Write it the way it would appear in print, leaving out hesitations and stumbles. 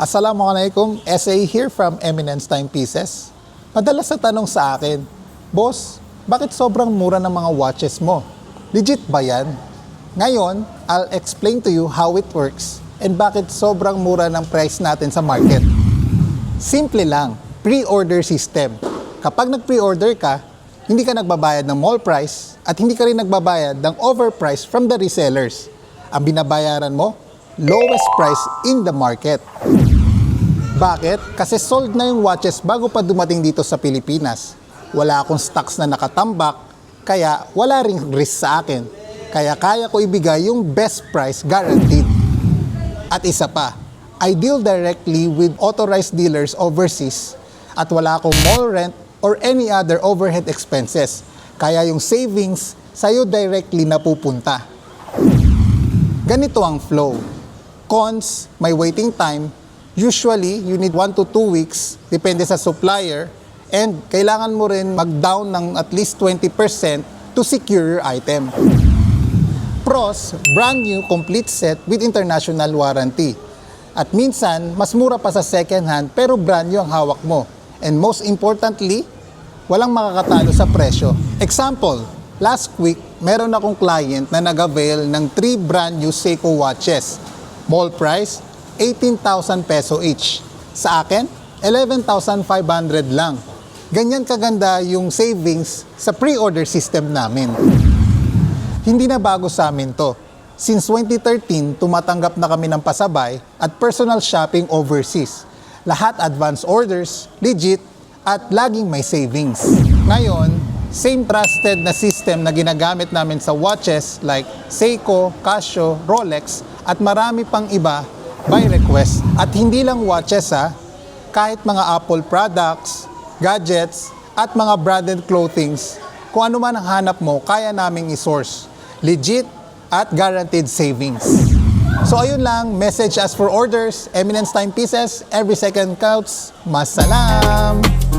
Assalamualaikum, SA here from Eminence Timepieces. Madalas na tanong sa akin, Boss, bakit sobrang mura ng mga watches mo? Legit ba yan? Ngayon, I'll explain to you how it works and bakit sobrang mura ng price natin sa market. Simple lang, pre-order system. Kapag nag-pre-order ka, hindi ka nagbabayad ng mall price at hindi ka rin nagbabayad ng overprice from the resellers. Ang binabayaran mo, lowest price in the market. Bakit? Kasi sold na yung watches bago pa dumating dito sa Pilipinas. Wala akong stocks na nakatambak, kaya wala ring risk sa akin. Kaya kaya ko ibigay yung best price guaranteed. At isa pa, I deal directly with authorized dealers overseas at wala akong mall rent or any other overhead expenses. Kaya yung savings sa'yo directly napupunta. Ganito ang flow. Cons, may waiting time. Usually, you need 1 to 2 weeks, depende sa supplier, and kailangan mo rin mag-down ng at least 20% to secure your item. Pros, brand new complete set with international warranty. At minsan, mas mura pa sa second hand pero brand new ang hawak mo. And most importantly, walang makakatalo sa presyo. Example, last week, meron akong client na nag-avail ng 3 brand new Seiko watches. Mall price, 18,000 peso each. Sa akin, 11,500 lang. Ganyan kaganda yung savings sa pre-order system namin. Hindi na bago sa amin to. Since 2013, tumatanggap na kami ng pasabay at personal shopping overseas. Lahat advance orders, legit, at laging may savings. Ngayon, same trusted na system na ginagamit namin sa watches like Seiko, Casio, Rolex, at marami pang iba by request. At hindi lang watches kahit mga Apple products, gadgets, at mga branded clothings, kung ano man ang hanap mo, kaya naming i-source. Legit at guaranteed savings. So ayun lang, message us for orders, Eminence Timepieces, every second counts. Masalam!